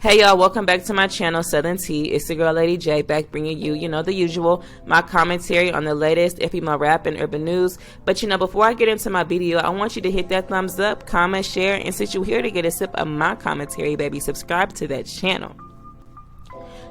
Hey y'all, welcome back to my channel, Southern Tea. It's your girl Lady J, back bringing you, the usual, my commentary on the latest female rap and urban news. But before I get into my video, I want you to hit that thumbs up, comment, share, and since you're here to get a sip of my commentary, baby, subscribe to that channel.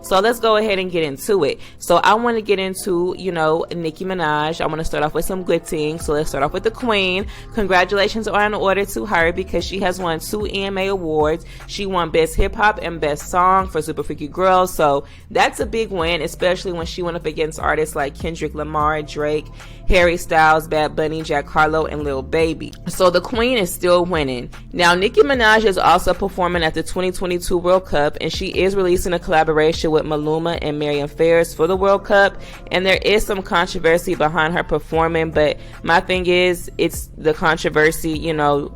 So let's go ahead and get into it. So I want to get into, Nicki Minaj. I want to start off with some good things. So let's start off with the queen. Congratulations are in order to her because she has won 2 EMA awards. She won Best Hip Hop and Best Song for Super Freaky Girls. So that's a big win, especially when she went up against artists like Kendrick Lamar, Drake, Harry Styles, Bad Bunny, Jack Harlow, and Lil Baby. So the queen is still winning. Now, Nicki Minaj is also performing at the 2022 World Cup, and she is releasing a collaboration with Maluma and Marion Fares for the World Cup. And there is some controversy behind her performing, but my thing is, it's the controversy,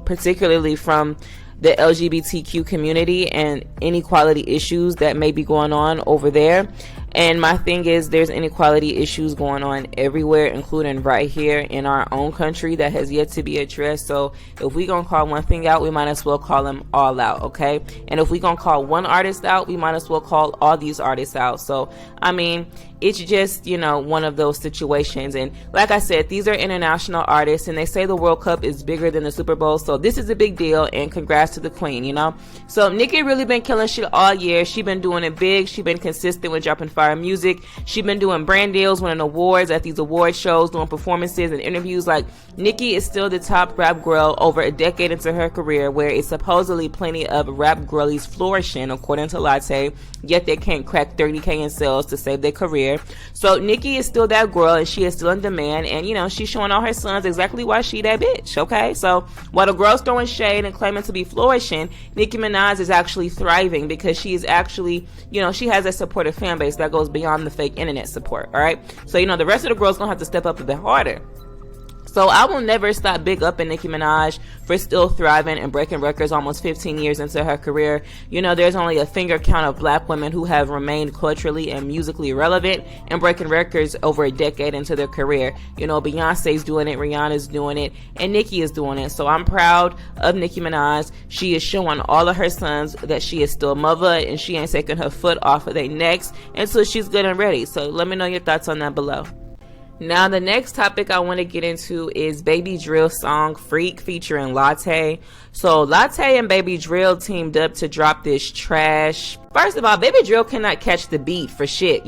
particularly from the LGBTQ community and inequality issues that may be going on over there. And my thing is, there's inequality issues going on everywhere, including right here in our own country that has yet to be addressed. So if we gonna call one thing out, we might as well call them all out, okay? And if we gonna call one artist out, we might as well call all these artists out. So, I mean, it's just, one of those situations. And like I said, these are international artists, and they say the World Cup is bigger than the Super Bowl. So this is a big deal, and congrats to the queen, So Nicki really been killing shit all year. She been doing it big. She been consistent with dropping fire music. She been doing brand deals, winning awards at these award shows, doing performances and interviews. Like, Nicki is still the top rap girl over a decade into her career, where it's supposedly plenty of rap girlies flourishing, according to Latto, yet they can't crack 30K in sales to save their career. So Nicki is still that girl, and she is still in demand, and she's showing all her sons exactly why she that bitch, okay? So while the girl's throwing shade and claiming to be flourishing, Nicki Minaj is actually thriving because she is actually, she has a supportive fan base that goes beyond the fake internet support, all right? So the rest of the girls gonna have to step up a bit harder. So I will never stop big up in Nicki Minaj for still thriving and breaking records almost 15 years into her career. There's only a finger count of black women who have remained culturally and musically relevant and breaking records over a decade into their career. Beyonce's doing it, Rihanna's doing it, and Nicki is doing it. So I'm proud of Nicki Minaj. She is showing all of her sons that she is still a mother, and she ain't taking her foot off of their necks until she's good and ready. So let me know your thoughts on that below. Now, the next topic I want to get into is Baby Drill's song Freak featuring Latto. So Latto and Baby Drill teamed up to drop this trash. First of all, Baby Drill cannot catch the beat for shit,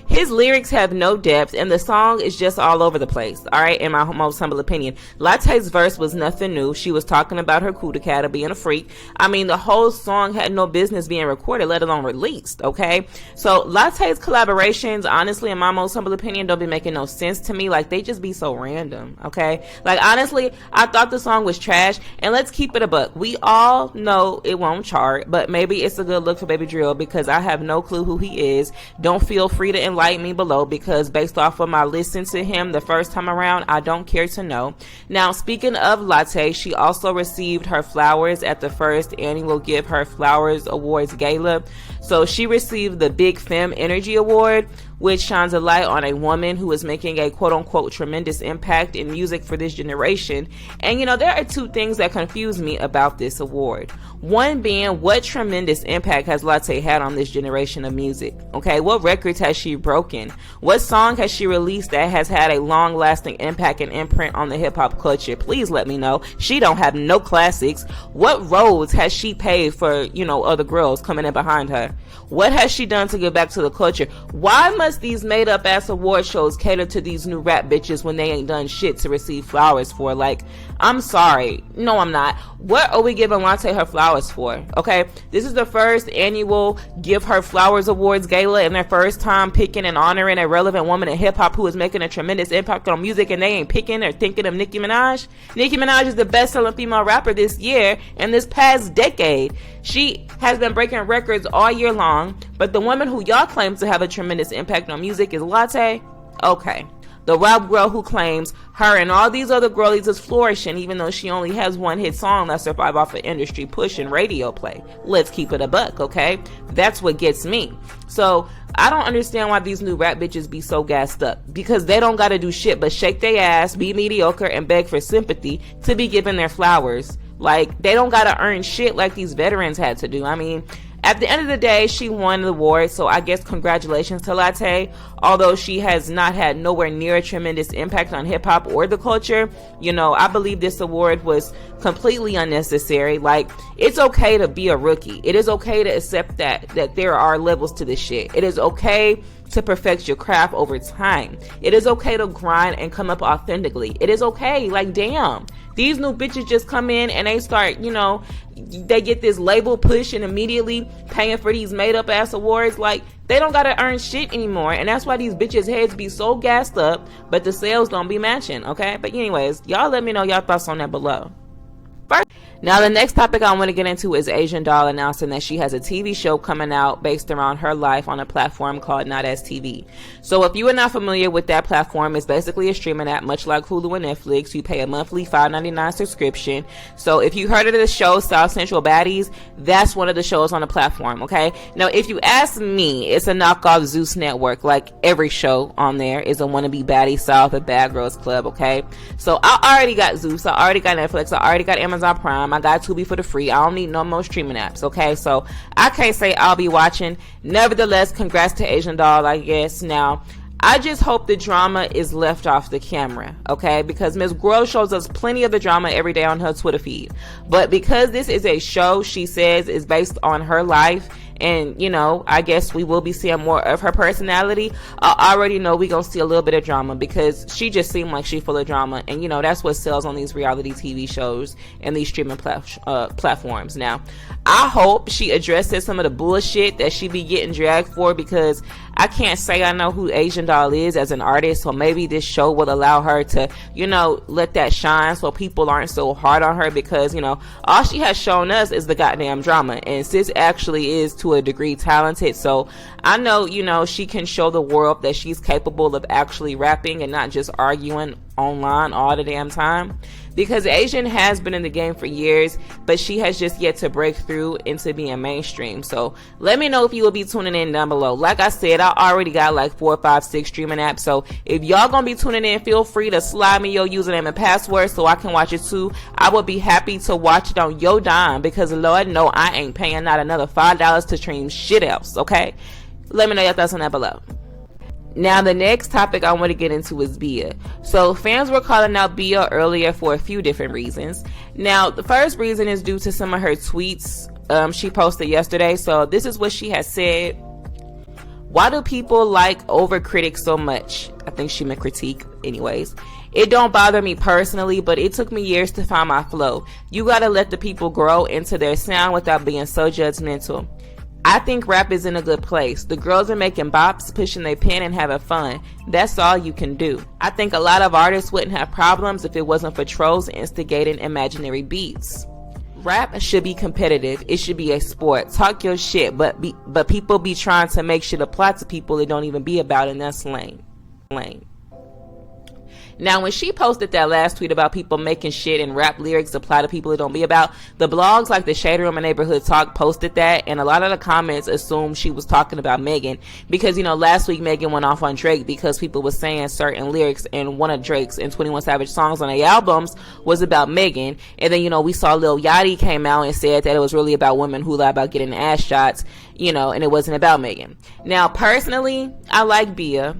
His lyrics have no depth, and the song is just all over the place, all right, in my most humble opinion. Latto's verse was nothing new. She was talking about her cootie cat of being a freak. I mean, the whole song had no business being recorded, let alone released, okay? So Latto's collaborations, honestly, in my most humble opinion, don't be making no sense to me. Like, they just be so random, okay? Like, honestly, I thought the song was trash, and let's keep it a buck. We all know it won't chart, but maybe it's a good look for Baby Drill, because I have no clue who he is. Don't feel free to enlighten me below, because based off of my listen to him the first time around, I don't care to know. Now, speaking of Latto, she also received her flowers at the first annual Give Her FlowHERS Awards Gala. So she received the Big Femme Energy Award, which shines a light on a woman who is making a quote-unquote tremendous impact in music for this generation. And there are two things that confuse me about this award. One being, what tremendous impact has Latto had on this generation of music? Okay, what records has she broken? What song has she released that has had a long-lasting impact and imprint on the hip-hop culture? Please let me know. She don't have no classics. What roads has she paved for, other girls coming in behind her? What has she done to give back to the culture? Why must these made up ass award shows cater to these new rap bitches when they ain't done shit to receive flowers for? Like, I'm sorry. No, I'm not. What are we giving Latto her flowers for? Okay, this is the first annual Give Her FlowHERS Awards Gala, and their first time picking and honoring a relevant woman in hip hop who is making a tremendous impact on music, and they ain't picking or thinking of Nicki Minaj. Nicki Minaj is the best-selling female rapper this year and this past decade. She has been breaking records all year long, but the woman who y'all claim to have a tremendous impact on music is Latto? Okay. The rap girl who claims her and all these other girlies is flourishing, even though she only has one hit song that survived off of industry push and radio play. Let's keep it a buck, okay? That's what gets me. So I don't understand why these new rap bitches be so gassed up, because they don't gotta do shit but shake their ass, be mediocre, and beg for sympathy to be given their flowers. Like, they don't gotta earn shit like these veterans had to do. I mean, at the end of the day, she won the award, so I guess congratulations to Latto. Although she has not had nowhere near a tremendous impact on hip-hop or the culture, you know, I believe this award was completely unnecessary. Like, it's okay to be a rookie. It is okay to accept that there are levels to this shit. It is okay to perfect your craft over time. It is okay to grind and come up authentically. It is okay. Like, damn, these new bitches just come in and they start, you know, they get this label push and immediately paying for these made up ass awards. Like, they don't gotta earn shit anymore, and that's why these bitches' heads be so gassed up, but the sales don't be matching. Okay, but anyways, y'all let me know y'all thoughts on that below. Now, the next topic I want to get into is Asian Doll announcing that she has a TV show coming out based around her life on a platform called Not As TV. So if you are not familiar with that platform, it's basically a streaming app much like Hulu and Netflix. You pay a monthly $5.99 subscription. So if you heard of the show South Central Baddies, that's one of the shows on the platform, okay? Now, if you ask me, it's a knockoff Zeus Network. Like every show on there is a wannabe baddie South or Bad Girls Club, okay? So I already got Zeus, I already got Netflix, I already got Amazon Prime, I got Tubi for the free. I don't need no more streaming apps, okay? So I can't say I'll be watching. Nevertheless, congrats to Asian Doll, I guess. Now, I just hope the drama is left off the camera, okay? Because Ms. Grohl shows us plenty of the drama every day on her Twitter feed. But because this is a show she says is based on her life, and, you know, I guess we will be seeing more of her personality, I already know we're going to see a little bit of drama because she just seemed like she full of drama. And, you know, that's what sells on these reality TV shows and these streaming platforms. Now, I hope she addresses some of the bullshit that she be getting dragged for, because I can't say I know who Asian Doll is as an artist, so maybe this show will allow her to, you know, let that shine so people aren't so hard on her, because, you know, all she has shown us is the goddamn drama, and sis actually is to a degree talented, so I know, you know, she can show the world that she's capable of actually rapping and not just arguing online all the damn time, because Asian has been in the game for years, but she has just yet to break through into being mainstream. So let me know if you will be tuning in down below. Like I said, I already got like 4, 5, 6 streaming apps, so if y'all gonna be tuning in, feel free to slide me your username and password so I can watch it too. I would be happy to watch it on your dime, because Lord no, I ain't paying not another $5 to stream shit else, okay? Let me know your thoughts on that below. Now, the next topic I want to get into is Bia. So fans were calling out Bia earlier for a few different reasons. Now, the first reason is due to some of her tweets she posted yesterday. So this is what she has said. Why do people like overcritic so much? I think she meant critique anyways. It don't bother me personally, but it took me years to find my flow. You gotta let the people grow into their sound without being so judgmental. I think rap is in a good place. The girls are making bops, pushing their pen, and having fun. That's all you can do. I think a lot of artists wouldn't have problems if it wasn't for trolls instigating imaginary beats. Rap should be competitive. It should be a sport. Talk your shit, but people be trying to make shit apply to people it don't even be about, and that's lame. Now, when she posted that last tweet about people making shit and rap lyrics apply to people it don't be about, the blogs like the Shade Room and Neighborhood Talk posted that, and a lot of the comments assumed she was talking about Megan, because, you know, last week Megan went off on Drake because people were saying certain lyrics in one of Drake's and 21 Savage songs on their albums was about Megan. And then, you know, we saw Lil Yachty came out and said that it was really about women who lie about getting ass shots, you know, and it wasn't about Megan. Now, personally, I like Bia.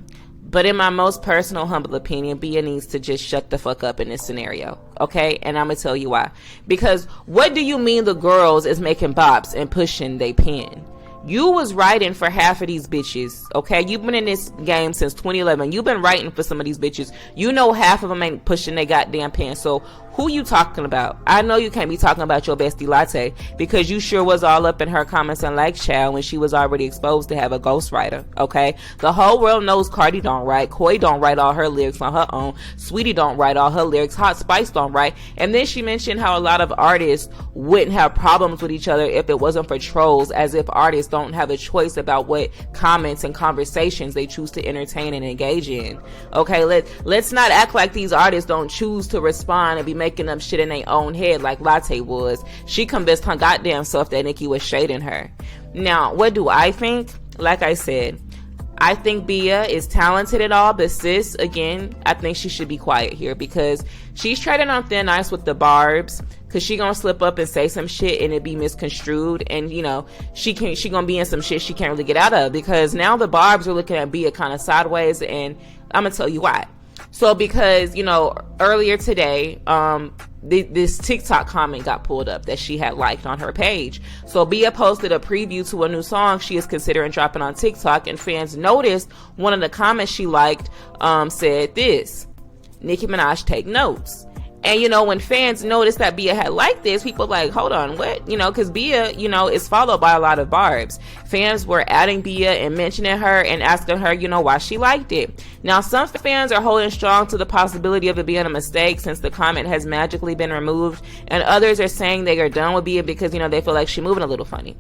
But in my most personal, humble opinion, Bia needs to just shut the fuck up in this scenario, okay? And I'm going to tell you why. Because what do you mean the girls is making bops and pushing they pen? You was writing for half of these bitches, okay? You've been in this game since 2011. You've been writing for some of these bitches. You know half of them ain't pushing they goddamn pen. So who you talking about? I know you can't be talking about your bestie Latto, because you sure was all up in her comments and likes, child, when she was already exposed to have a ghostwriter, okay? The whole world knows Cardi don't write. Koi don't write all her lyrics on her own. Saweetie don't write all her lyrics. Hot Spice don't write. And then she mentioned how a lot of artists wouldn't have problems with each other if it wasn't for trolls, as if artists don't have a choice about what comments and conversations they choose to entertain and engage in. Okay, let's not act like these artists don't choose to respond and be making up shit in their own head like Latto was. She convinced her goddamn self that Nicki was shading her. Now, what do I think? Like I said, I think Bia is talented at all, but sis, again, I think she should be quiet here because she's treading on thin ice with the barbs, because she gonna slip up and say some shit and it be misconstrued, and you know, she gonna be in some shit she can't really get out of, because now the barbs are looking at Bia kind of sideways, and I'm gonna tell you why. So because, you know, earlier today, this TikTok comment got pulled up that she had liked on her page. So Bia posted a preview to a new song she is considering dropping on TikTok, and fans noticed one of the comments she liked said this: Nicki Minaj, take notes. And, you know, when fans noticed that Bia had liked this, people like, hold on, what? You know, because Bia, you know, is followed by a lot of barbs. Fans were adding Bia and mentioning her and asking her, you know, why she liked it. Now, some fans are holding strong to the possibility of it being a mistake since the comment has magically been removed. And others are saying they are done with Bia because, you know, they feel like she's moving a little funny.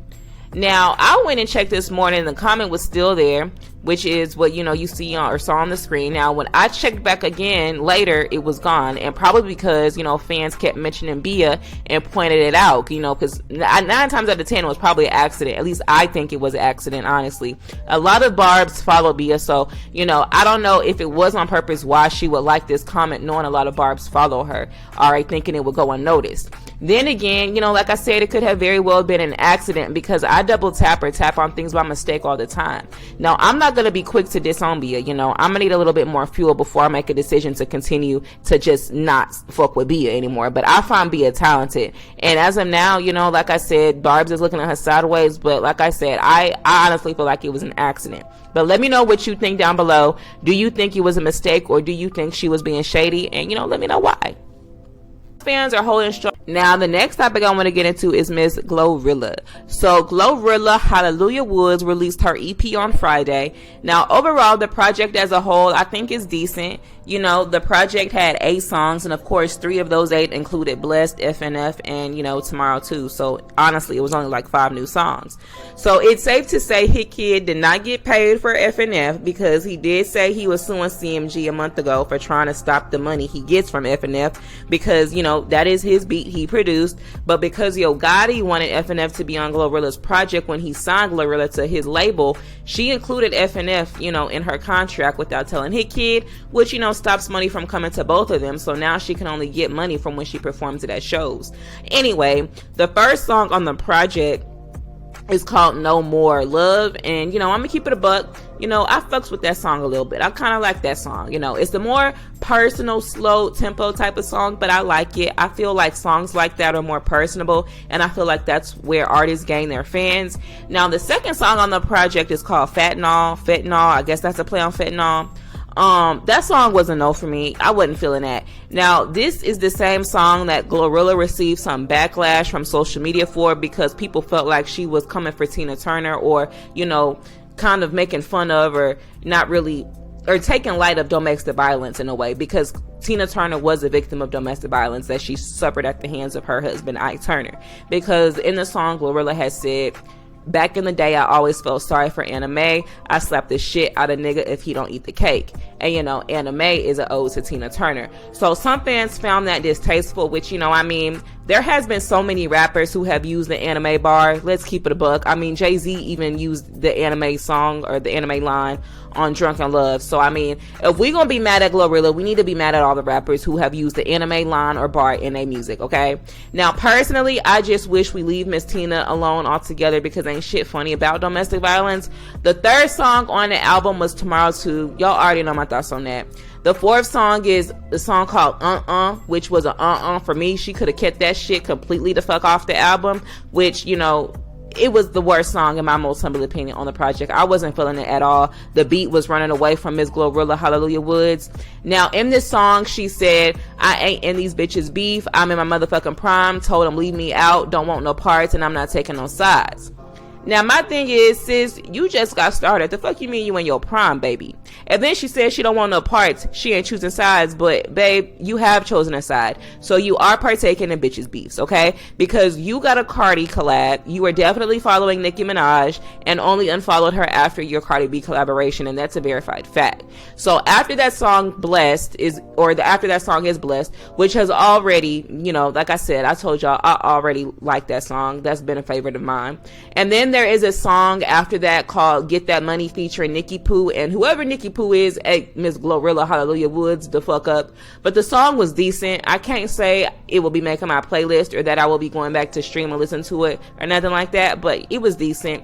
Now, I went and checked this morning, and the comment was still there, which is what, you know, you see on or saw on the screen. Now, when I checked back again later, it was gone, and probably because, you know, fans kept mentioning Bia and pointed it out, you know, because 9 times out of 10 it was probably an accident. At least I think it was an accident, honestly. A lot of barbs follow Bia, so, you know, I don't know if it was on purpose why she would like this comment, knowing a lot of barbs follow her, alright, thinking it would go unnoticed. Then again, you know, like I said, it could have very well been an accident, because I double tap or tap on things by mistake all the time. Now, I'm not going to be quick to disown Bia, you know. I'm going to need a little bit more fuel before I make a decision to continue to just not fuck with Bia anymore. But I find Bia talented. And as of now, you know, like I said, Barbs is looking at her sideways. But like I said, I honestly feel like it was an accident. But let me know what you think down below. Do you think it was a mistake, or do you think she was being shady? And, you know, let me know why. Fans are holding strong. Now, the next topic I want to get into is Miss Glorilla. So Glorilla Hallelujah Woods released her EP on Friday. Now, overall, the project as a whole, I think is decent. You know, the project had 8 songs, and of course 3 of those 8 included Blessed, FNF, and, you know, Tomorrow Too. So honestly, it was only like 5 new songs. So it's safe to say Hit Kid did not get paid for FNF, because he did say he was suing CMG a month ago for trying to stop the money he gets from FNF, because, you know, that is his beat he produced. But because Yo Gotti wanted FNF to be on Glorilla's project when he signed Glorilla to his label, she included FNF, you know, in her contract without telling Hit Kid, which, you know, stops money from coming to both of them. So now she can only get money from when she performs it at shows. Anyway, the first song on the project is called No More Love, and, you know, I'm gonna keep it a buck. You know, I fucks with that song a little bit. I kind of like that song. You know, it's the more personal, slow tempo type of song, but I like it. I feel like songs like that are more personable, and I feel like that's where artists gain their fans. Now, the second song on the project is called Fentanyl. I guess that's a play on fentanyl. That song was a no for me. I wasn't feeling that. Now, this is the same song that Glorilla received some backlash from social media for, because people felt like she was coming for Tina Turner, or, you know, kind of making fun of, or not really, or taking light of domestic violence in a way, because Tina Turner was a victim of domestic violence that she suffered at the hands of her husband, Ike Turner. Because in the song, Glorilla has said, back in the day, I always felt sorry for Anime. I slap the shit out of nigga if he don't eat the cake. And, you know, Anime is an ode to Tina Turner. So some fans found that distasteful, which, you know, I mean, there has been so many rappers who have used the anime bar. Let's keep it a buck. I mean, Jay-Z even used the anime song, or the anime line, on Drunken Love. So, I mean, if we're gonna be mad at Glorilla, we need to be mad at all the rappers who have used the anime line or bar in their music, okay? Now, personally, I just wish we leave Miss Tina alone altogether, because ain't shit funny about domestic violence. The third song on the album was Tomorrow Too. Y'all already know my thoughts on that. The fourth song is the song called which was a for me. She could have kept that shit completely the fuck off the album, which, you know, it was the worst song in my most humble opinion on the project. I wasn't feeling it at all. The beat was running away from Miss Glorilla Hallelujah Woods. Now, in this song, she said, I ain't in these bitches beef. I'm in my motherfucking prime. Told them leave me out. Don't want no parts, and I'm not taking no sides. Now, my thing is, sis, you just got started. The fuck you mean you in your prime, baby? And then she says she don't want no parts. She ain't choosing sides, but babe, you have chosen a side. So you are partaking in bitches beefs, okay? Because you got a Cardi collab. You are definitely following Nicki Minaj and only unfollowed her after your Cardi B collaboration, and that's a verified fact. So after that song after that song is Blessed, which has already, you know, like I said, I told y'all I already like that song. That's been a favorite of mine. And then there is a song after that called Get That Money featuring Nicki Poo, and whoever Nicki Poo is, hey, Miss Glorilla, Hallelujah Woods, the fuck up. But the song was decent. I can't say it will be making my playlist or that I will be going back to stream and listen to it or nothing like that, but it was decent.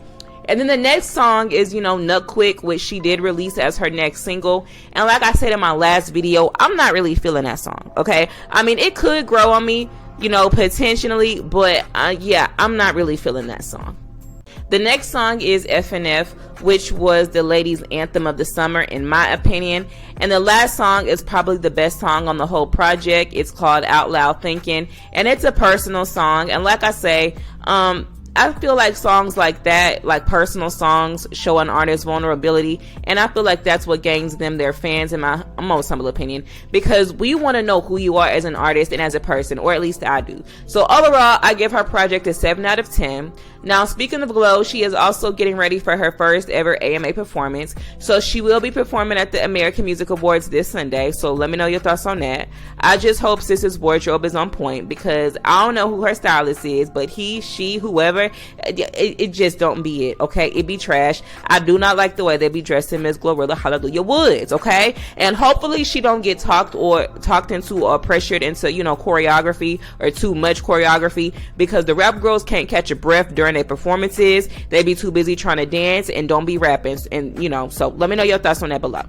And then the next song is, you know, Nut Quick, which she did release as her next single. And like I said in my last video, I'm not really feeling that song, okay? I mean, it could grow on me, you know, potentially, but yeah, I'm not really feeling that song. The next song is FNF, which was the ladies' anthem of the summer, in my opinion. And the last song is probably the best song on the whole project. It's called Out Loud Thinking, and it's a personal song. And like I say, I feel like songs like that, like personal songs, show an artist's vulnerability, and I feel like that's what gains them their fans, in my most humble opinion, because we want to know who you are as an artist and as a person, or at least I do. So overall, I give her project a 7 out of 10. Now, speaking of Glow, she is also getting ready for her first ever AMA performance, so she will be performing at the American Music Awards this Sunday, so let me know your thoughts on that. I just hope Sis's wardrobe is on point, because I don't know who her stylist is, but he, she, whoever, it just don't be it, okay? It be trash. I do not like the way they be dressing Miss Glorilla, Hallelujah Woods, okay? And hopefully she don't get talked into or pressured into, you know, choreography or too much choreography, because the rap girls can't catch a breath during their performances. They be too busy trying to dance and don't be rapping, and you know, so let me know your thoughts on that below.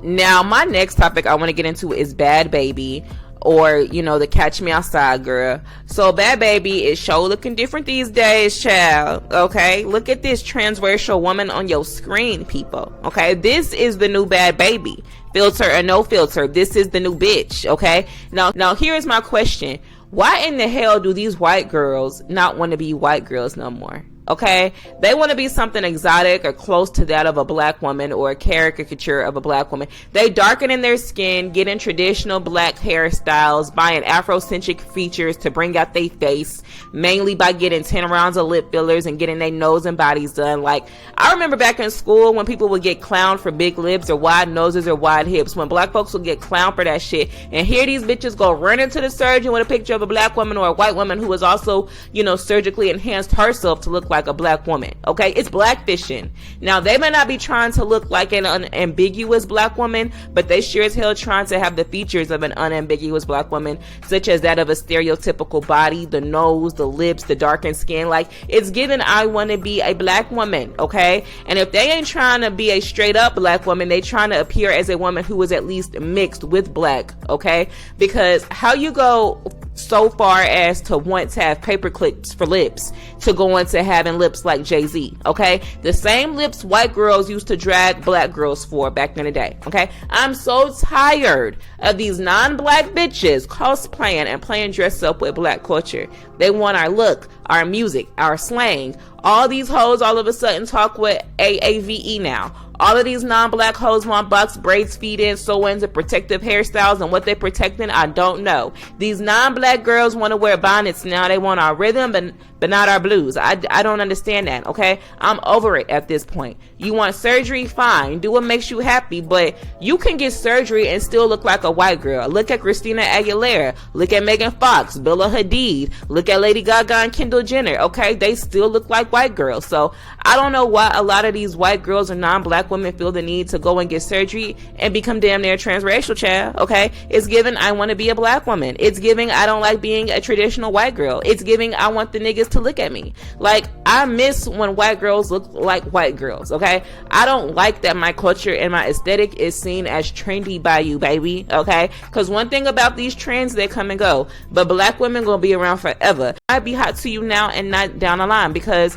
Now, my next topic I want to get into is Bhad Bhabie, or, you know, the Catch Me Outside girl. So Bhad Bhabie is sure looking different these days, child, okay? Look at this transracial woman on your screen, people, okay? This is the new Bhad Bhabie. Filter or no filter, this is the new bitch, okay? Now here's my question. Why in the hell do these white girls not want to be white girls no more? Okay, they want to be something exotic or close to that of a black woman, or a caricature of a black woman. They darken in their skin, get in traditional black hairstyles, buying Afrocentric features to bring out their face, mainly by getting 10 rounds of lip fillers and getting their nose and bodies done. Like, I remember back in school when people would get clowned for big lips or wide noses or wide hips, when black folks would get clowned for that shit, and here these bitches go running to the surgeon with a picture of a black woman or a white woman who was also, you know, surgically enhanced herself to look like a black woman. Okay, it's blackfishing. Now, they may not be trying to look like an unambiguous black woman, but they sure as hell trying to have the features of an unambiguous black woman, such as that of a stereotypical body, the nose, the lips, the darkened skin. Like, it's given I want to be a black woman, okay? And if they ain't trying to be a straight up black woman, they trying to appear as a woman who is at least mixed with black, okay? Because how you go so far as to want to have paper clips for lips to go into having lips like Jay-Z, okay? The same lips white girls used to drag black girls for back in the day, okay? I'm so tired of these non-black bitches cosplaying and playing dress up with black culture. They want our look, our music, our slang. All these hoes all of a sudden talk with AAVE now. All of these non-black hoes want bucks, braids, feed-ins, sew-ins, and protective hairstyles, and what they're protecting, I don't know. These non-black girls want to wear bonnets now. They want our rhythm, but not our blues. I don't understand that, okay? I'm over it at this point. You want surgery? Fine. Do what makes you happy, but you can get surgery and still look like a white girl. Look at Christina Aguilera. Look at Megan Fox, Bella Hadid. Look at Lady Gaga and Kendall Jenner, okay? They still look like white girls. So I don't know why a lot of these white girls or non-black women feel the need to go and get surgery and become damn near transracial, child, okay? It's giving I want to be a black woman. It's giving I don't like being a traditional white girl. It's giving I want the niggas to look at me. Like, I miss when white girls look like white girls, okay? I don't like that my culture and my aesthetic is seen as trendy by you, baby, okay? Because one thing about these trends, they come and go, but black women gonna be around forever. I'd be hot to you now and not down the line, because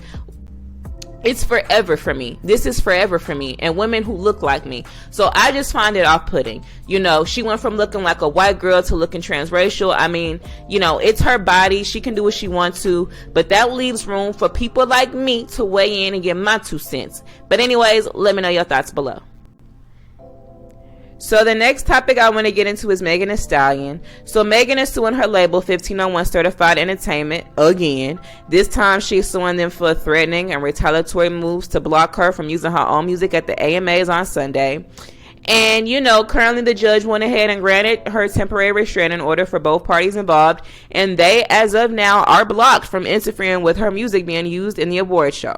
it's forever for me. This is forever for me and women who look like me. So I just find it off-putting. You know, she went from looking like a white girl to looking transracial. I mean, you know, it's her body. She can do what she wants to, but that leaves room for people like me to weigh in and give my 2 cents. But anyways, let me know your thoughts below. So the next topic I want to get into is Megan Thee Stallion. So Megan is suing her label 1501 Certified Entertainment again. This time she's suing them for threatening and retaliatory moves to block her from using her own music at the AMAs on Sunday. And, you know, currently the judge went ahead and granted her temporary restraining order for both parties involved. And they, as of now, are blocked from interfering with her music being used in the award show.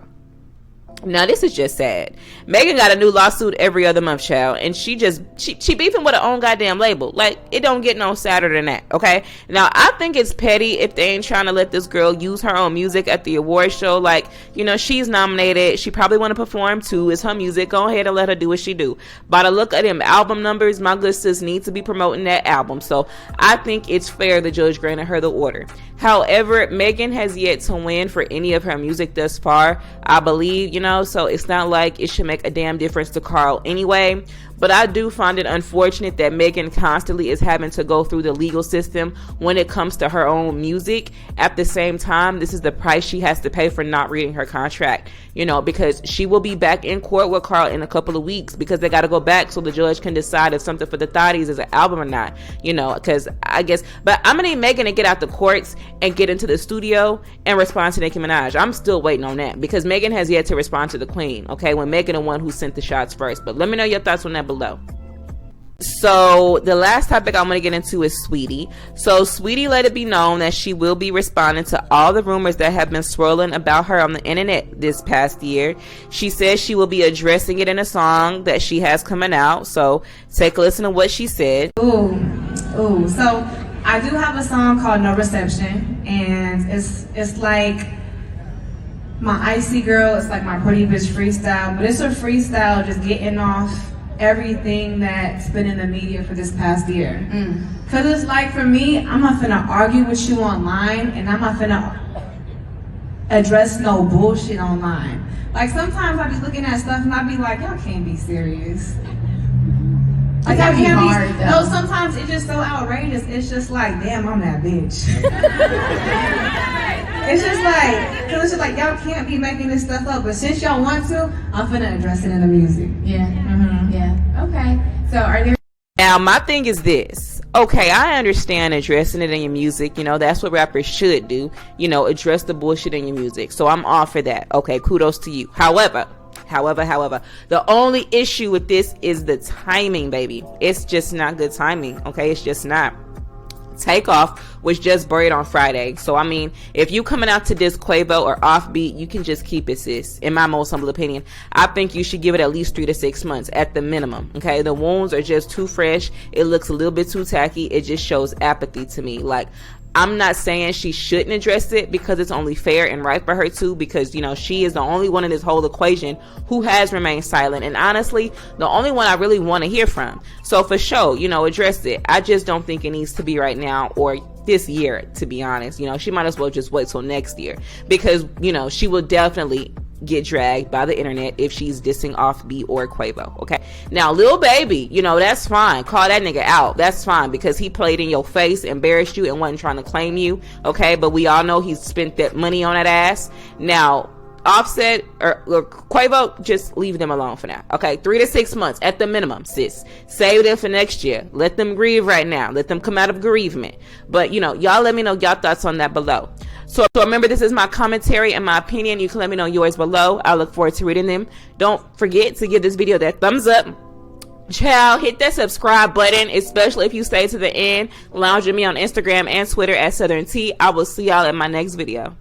Now, this is just sad. Megan got a new lawsuit every other month, child, and she beefing with her own goddamn label. Like, it don't get no sadder than that, okay? Now, I think it's petty if they ain't trying to let this girl use her own music at the award show. Like, you know, she's nominated. She probably want to perform too. It's her music. Go ahead and let her do what she do. By the look of them album numbers, my good sis needs to be promoting that album. So, I think it's fair the judge granted her the order. However, Megan has yet to win for any of her music thus far, I believe, you know, so it's not like it should make a damn difference to Carl anyway. But I do find it unfortunate that Megan constantly is having to go through the legal system when it comes to her own music. At the same time, this is the price she has to pay for not reading her contract, you know, because she will be back in court with Carl in a couple of weeks because they got to go back so the judge can decide if something for the Thotties is an album or not, you know, because I guess, but I'm going to need Megan to get out the courts and get into the studio and respond to Nicki Minaj. I'm still waiting on that because Megan has yet to respond to the queen, okay, when Megan the one who sent the shots first. But let me know your thoughts on that below. So the last topic I'm going to get into is Saweetie. So Saweetie let it be known that she will be responding to all the rumors that have been swirling about her on the internet this past year. She says she will be addressing it in a song that she has coming out. So take a listen to what she said. Ooh. So I do have a song called No Reception, and it's like my icy girl. It's like my pretty bitch freestyle, but it's a freestyle just getting off everything that's been in the media for this past year. Cause it's like, for me, I'm not finna argue with you online, and I'm not finna address no bullshit online. Like, sometimes I be looking at stuff and I be like, y'all can't be serious. Like, I can't be. No, sometimes it's just so outrageous. It's just like, damn, I'm that bitch. It's just like, cause it's just like, y'all can't be making this stuff up. But since y'all want to, I'm finna address it in the music. Yeah. Yeah. Okay. So are there? Now, my thing is this. Okay, I understand addressing it in your music. You know, that's what rappers should do. You know, address the bullshit in your music. So I'm all for that. Okay, kudos to you. However, the only issue with this is the timing, baby. It's just not good timing. Okay, it's just not. Takeoff was just buried on Friday. So, I mean, if you coming out to this Quavo or Offbeat, you can just keep it, sis. In my most humble opinion, I think you should give it at least 3 to 6 months at the minimum. Okay, the wounds are just too fresh. It looks a little bit too tacky. It just shows apathy to me. Like, I'm not saying she shouldn't address it because it's only fair and right for her to, because, you know, she is the only one in this whole equation who has remained silent, and honestly, the only one I really want to hear from. So for sure, you know, address it. I just don't think it needs to be right now or this year, to be honest. You know, she might as well just wait till next year because, you know, she will definitely get dragged by the internet if she's dissing Offbeat or Quavo. Okay, now Lil Baby, you know, that's fine. Call that nigga out. That's fine because he played in your face, embarrassed you, and wasn't trying to claim you. Okay, but we all know he's spent that money on that ass. Now Offset or Quavo, just leave them alone for now. Okay, 3 to 6 months at the minimum, sis. Save them for next year. Let them grieve right now. Let them come out of bereavement. But, you know, y'all let me know y'all thoughts on that below. So remember, this is my commentary and my opinion. You can let me know yours below. I look forward to reading them. Don't forget to give this video that thumbs up. Child, hit that subscribe button, especially if you stay to the end. Lounge with me on Instagram and Twitter at Southern T. I will see y'all in my next video.